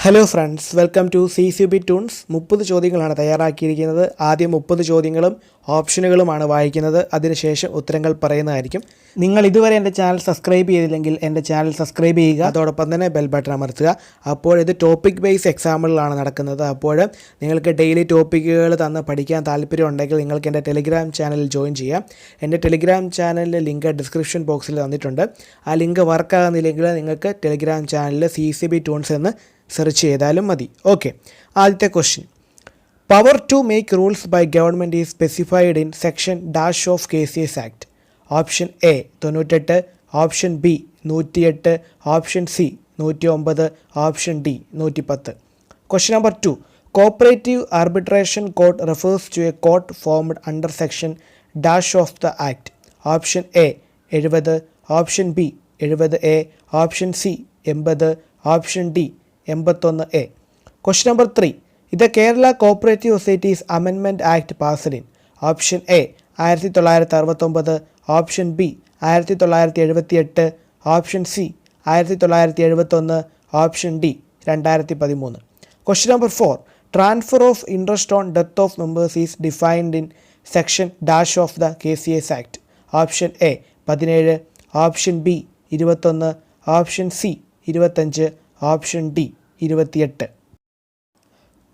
Hello friends, welcome to CCB toons. 30 ചോദ്യങ്ങളാണ് തയ്യാറാക്കിയിരിക്കുന്നത്. ആദ്യം 30 ചോദ്യങ്ങളും ഓപ്ഷനുകളുമാണ് വായിക്കുന്നത്. അതിനുശേഷം ഉത്തരങ്ങൾ പറയുന്നതായിരിക്കും. നിങ്ങൾ ഇതുവരെ എൻ്റെ ചാനൽ സബ്സ്ക്രൈബ് ചെയ്തില്ലെങ്കിൽ എൻ്റെ ചാനൽ സബ്സ്ക്രൈബ് ചെയ്യുക. അതോടൊപ്പം തന്നെ ബെൽ ബട്ടൺ അമർത്തുക. അപ്പോൾ ഇത് ടോപ്പിക് ബേസ് എക്സാമ്പിളിലാണ് നടക്കുന്നത്. അപ്പോൾ നിങ്ങൾക്ക് ഡെയിലി ടോപ്പിക്കുകൾ തന്ന് പഠിക്കാൻ താല്പര്യമുണ്ടെങ്കിൽ നിങ്ങൾക്ക് എൻ്റെ ടെലിഗ്രാം ചാനലിൽ ജോയിൻ ചെയ്യാം. എൻ്റെ ടെലിഗ്രാം ചാനലിൻ്റെ ലിങ്ക് ഡിസ്ക്രിപ്ഷൻ ബോക്സിൽ തന്നിട്ടുണ്ട്. ആ ലിങ്ക് വർക്കാകുന്നില്ലെങ്കിൽ നിങ്ങൾക്ക് ടെലിഗ്രാം ചാനലിൽ CCB ടൂൺസ് എന്ന് സെർച്ച് ചെയ്താലും മതി. ഓക്കെ, ആദ്യത്തെ question. Power to make rules by government is specified in section dash of KCS act. Option A 98, option B 108, option C 109, option D 110. Question number 2. Cooperative arbitration court refers to a court formed under section dash of the act. Option A 70, option B 70A, option C 80, option D 81A. Question number 3. The Kerala Cooperative Societies Amendment Act passed in. Option A 1969, option B 1978, option C 1971, option D 2013. Question number 4. Transfer of interest on death of members is defined in section dash of the KCS Act. Option A 17, option B 21, option C 25, option D 28.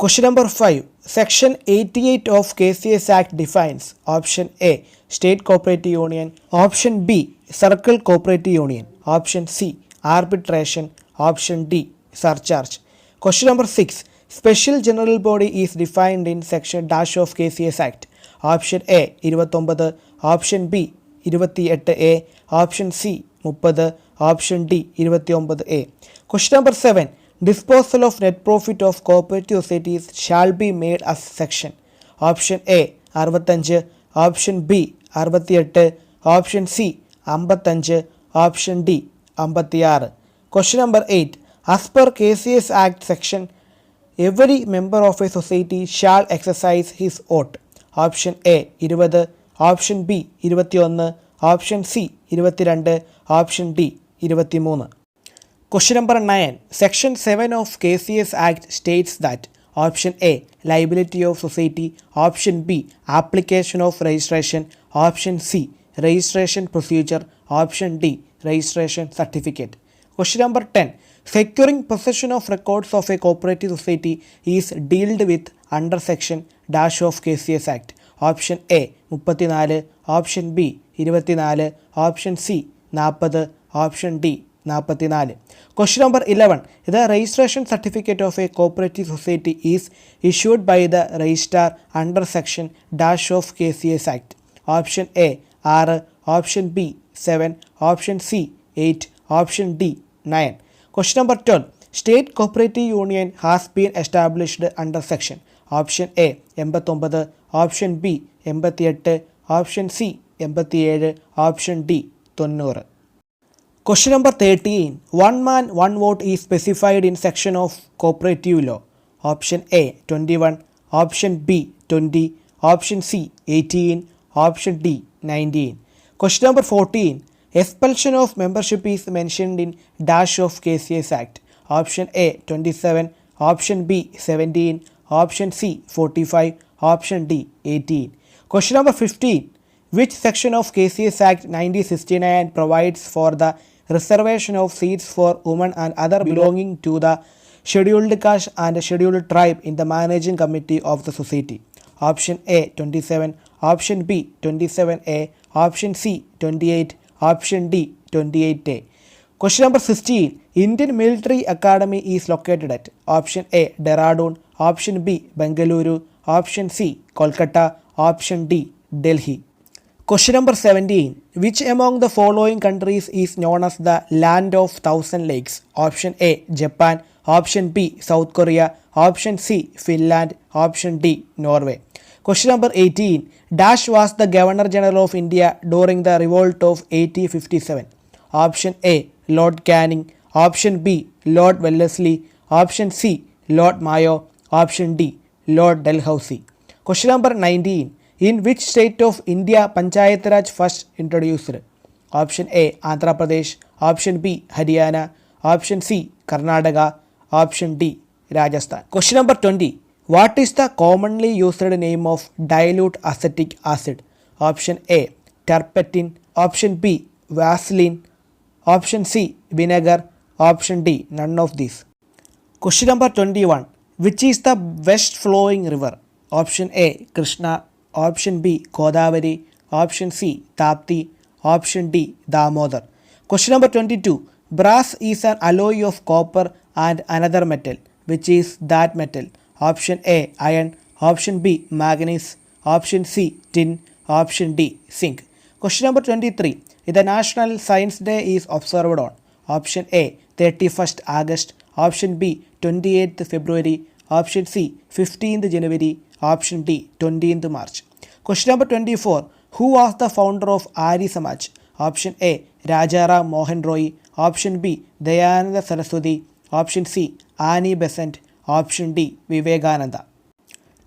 Question number 5. Section 88 of KCS Act defines. Option A State Cooperative Union, Option B Circle Cooperative Union, Option C Arbitration, Option D Surcharge. Question number 6. Special General Body is defined in section dash of KCS Act. Option A 29, Option B 28A, Option C 30, Option D 29A. Question number 7. Disposal of net profit of cooperative societies shall be made as section. Option A 65, Option B 68, Option C 55, Option D 56. Question number 8. As per KCS Act section, every member of a society shall exercise his vote. Option A 20, Option B 21, Option C 22, Option D 23. Question number 9. Section 7 of KCS Act states that Option A liability of society, Option B application of registration, Option C registration procedure, Option D registration certificate. Question number 10. Securing possession of records of a cooperative society is dealt with under section dash of KCS Act. Option A 34, Option B 24, Option C 40, Option D 44. Question number 11. The registration certificate of a cooperative society is issued by the registrar under section dash of KCS Act. Option A 6, Option B 7, Option C 8, Option D 9. Question number 12. State Cooperative Union has been established under section. Option A 89, Option B 88, Option C 87, Option D 90. Question number 13. One man, one vote is specified in section of cooperative law. Option A 21, Option B 20, Option C 18, Option D 19. Question number 14. Expulsion of membership is mentioned in dash of KCS Act. Option A 27, Option B 17, Option C 45, Option D 18. Question number 15. Which section of KCS Act 1969 provides for the reservation of seats for women and other belonging to the scheduled caste and scheduled tribe in the managing committee of the society? Option A 27, Option B 27A, Option C 28, Option D 28A. Question number 16. Indian Military Academy is located at Option A Dehradun, Option B Bengaluru, Option C Kolkata, Option D Delhi. Question number 17. Which among the following countries is known as the land of thousand lakes? Option A Japan, Option B South Korea, Option C Finland, Option D Norway. Question number 18. Dash was the Governor General of India during the revolt of 1857. Option A Lord Canning, Option B Lord Wellesley, Option C Lord Mayo, Option D Lord Dalhousie. Question number 19. In which state of India Panchayat Raj first introduced? Option A Andhra Pradesh, Option B Haryana, Option C Karnataka, Option D Rajasthan. Question number 20. What is the commonly used name of dilute acetic acid? Option A, terpentine. Option B, Vaseline. Option C, vinegar. Option D, none of these. Question number 21. Which is the best flowing river? Option A, Krishna. Option B, Godavari. Option C, Tapti. Option D, Damodar. Question number 22. Brass is an alloy of copper and another metal. Which is that metal? Option A, iron. Option B, manganese. Option C, tin. Option D, zinc. Question number 23. The National Science Day is observed on. Option A, 31st August. Option B, 28th February. Option C, 15th January. Option D, 20th March. Question number 24. Who was the founder of Arya Samaj? Option A, Rajaram Mohan Roy. Option B, Dayananda Saraswati. Option C, Annie Besant. Option D, Vivekananda.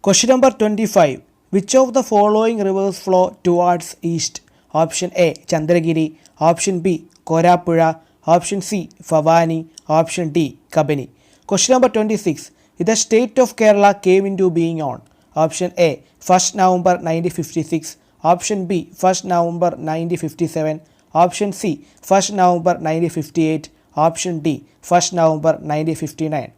Question number 25. Which of the following rivers flow towards east? Option A, Chandragiri. Option B, Korapuzha. Option C, Favani. Option D, Kabini. Question number 26. The state of Kerala came into being on. Option A, 1st November 1956. Option B, 1st November 1957. Option C, 1st November 1958. Option D, 1st November 1959.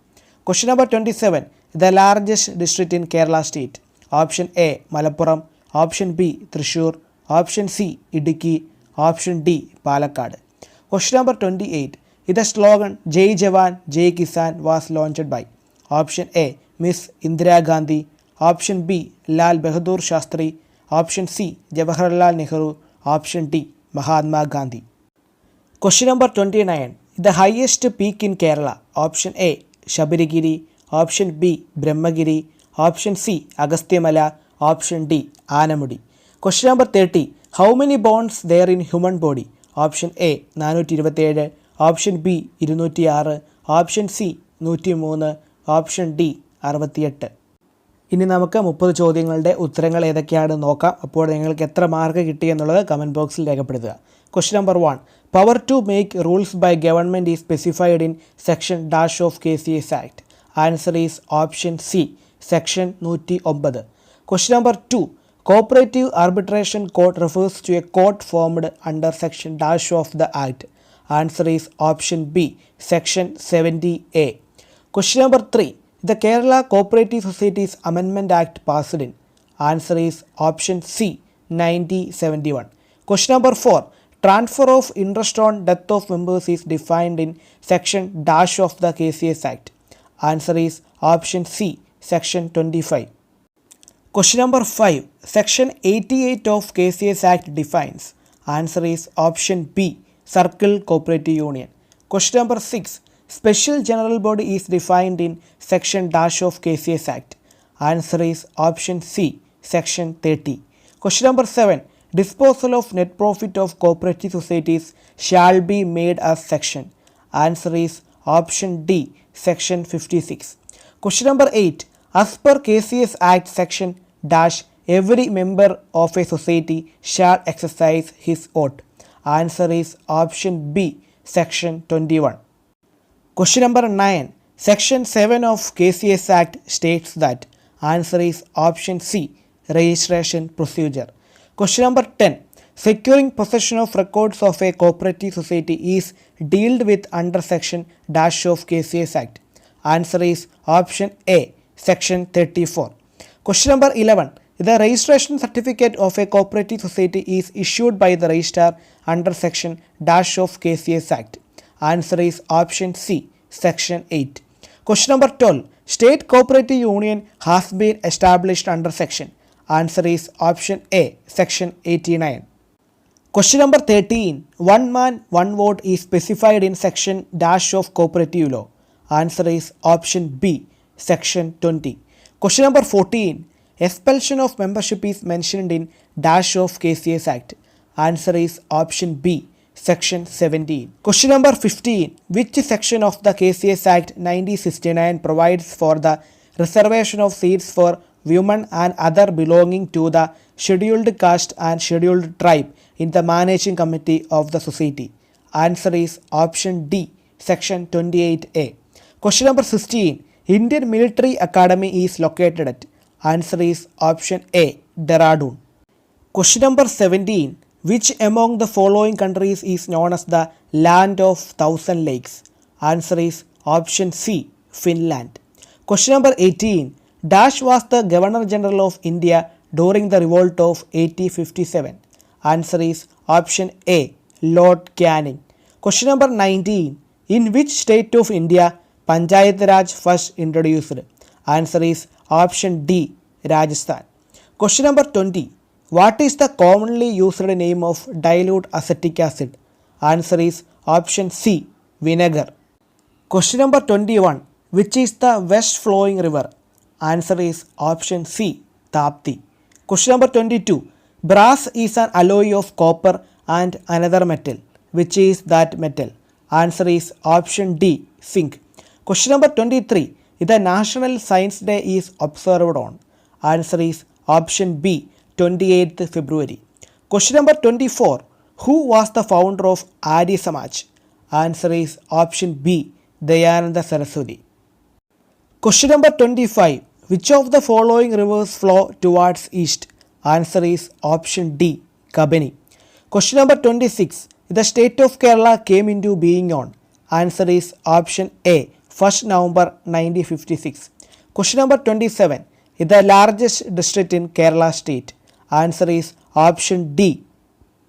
Question number 27. The largest district in Kerala state. Option A, Malappuram. Option B, Thrissur. Option C, Idukki. Option D, Palakkad. Question number 28. The slogan Jai Jawan, Jai Kisan was launched by. Option A, Miss Indira Gandhi. Option B, Lal Bahadur Shastri. Option C, Jawaharlal Nehru. Option D, Mahatma Gandhi. Question number 29. The highest peak in Kerala. Option A, Shabarigiri. Option B, Brahmagiri. Option C, Agasthyamala. Option D, Anamudi. Question number 30. How many bones there in human body? Option A, 427. Option B, 206. Option C, 103. Option D, 68. ഇനി നമുക്ക് 30 ചോദ്യങ്ങളുടെ ഉത്തരങ്ങൾ ഏതൊക്കെയാണെന്ന് നോക്കാം. അപ്പോൾ നിങ്ങൾക്ക് എത്ര mark കിട്ടി എന്നുള്ളത് കമൻറ്റ് ബോക്സിൽ രേഖപ്പെടുത്തുക. Question number 1. Power to make rules by government is specified in section dash of KCS Act. Answer is option C, section 109. Question number 2. Cooperative arbitration court refers to a court formed under section dash of the Act. Answer is option B, section 70A. Question number 3. The Kerala Cooperative Societies Amendment Act passed in. Answer is option C, 1971. Question number 4. Transfer of interest on death of members is defined in section dash of the KCS Act. Answer is option C, section 25. Question number 5. Section 88 of KCS Act defines. Answer is option B, Circle Cooperative Union. Question number 6. Special General Body is defined in section dash of KCS Act. Answer is option C, section 30. Question number 7. Disposal of net profit of cooperative societies shall be made as section. Answer is option D, section 56. Question number 8. As per KCS Act section dash, every member of a society shall exercise his vote. Answer is option B, section 21. Question number 9. Section 7 of KCS Act states that. Answer is option C, registration procedure. Question number 10. Securing possession of records of a cooperative society is dealt with under section dash of KCS Act. Answer is option A, section 34. Question number 11. The registration certificate of a cooperative society is issued by the registrar under section dash of KCS Act. Answer is option C, section 8. Question number 12. State cooperative union has been established under section. Answer is option A, section 89. Question number 13. One man, one vote is specified in section dash of cooperative law. Answer is option B, section 20. Question number 14. Expulsion of membership is mentioned in dash of KCS Act. Answer is option B, section 17. Question number 15. Which section of the KCS Act 1969 provides for the reservation of seats for women and other belonging to the scheduled caste and scheduled tribe in the managing committee of the society? Answer is option D, section 28A. Question number 16. Indian Military Academy is located at? Answer is option A, Dehradun. Question number 17. Which among the following countries is known as the Land of Thousand Lakes? Answer is option C, Finland. Question number 18. Dash was the Governor General of India during the revolt of 1857. Answer is option A, Lord Canning. Question number 19. In which state of India Panchayat Raj first introduced? Answer is option D, Rajasthan. Question number 20. What is the commonly used name of dilute acetic acid? Answer is option C, vinegar. Question number 21. Which is the west flowing river? Answer is option C, Tapti. Question number 22. Brass is an alloy of copper and another metal. Which is that metal? Answer is option D, zinc. Question number 23. The National Science Day is observed on? Answer is option B, 28th February. Question number 24. Who was the founder of Arya Samaj? Answer is option B, Dayananda Saraswati. Question number 25. Which of the following rivers flow towards east? Answer is option D, Kabani. Question number 26. The state of Kerala came into being on? Answer is option A, 1st November 1956. Question number 27. The largest district in Kerala state? Answer is option D,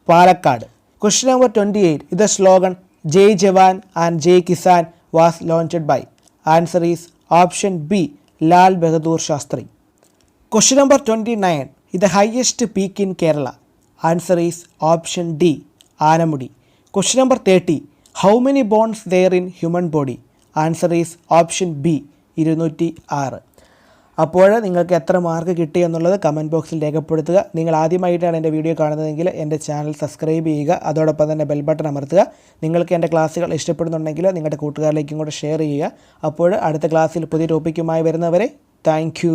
Palakkad. Question number 28. The slogan Jai Jawan and Jai Kisan was launched by? Answer is option B, Lal Bahadur Shastri. Question number 29. The highest peak in Kerala? Answer is option D, Anamudi. Question number 30. How many bones there in human body? Answer is option B, 206. അപ്പോൾ നിങ്ങൾക്ക് എത്ര mark കിട്ടി എന്നുള്ളത് comment ബോക്സിൽ രേഖപ്പെടുത്തുക. നിങ്ങൾ ആദ്യമായിട്ടാണ് എൻ്റെ വീഡിയോ കാണുന്നതെങ്കിൽ എൻ്റെ ചാനൽ സബ്സ്ക്രൈബ് ചെയ്യുക. അതോടൊപ്പം തന്നെ ബെൽ ബട്ടൺ അമർത്തുക. നിങ്ങൾക്ക് എൻ്റെ ക്ലാസ്സുകൾ ഇഷ്ടപ്പെടുന്നുണ്ടെങ്കിൽ നിങ്ങളുടെ കൂട്ടുകാരിലേക്കും കൂടെ ഷെയർ ചെയ്യുക. അപ്പോൾ അടുത്ത ക്ലാസ്സിൽ പുതിയ ടോപ്പിക്കുമായി വരുന്നവരെ താങ്ക്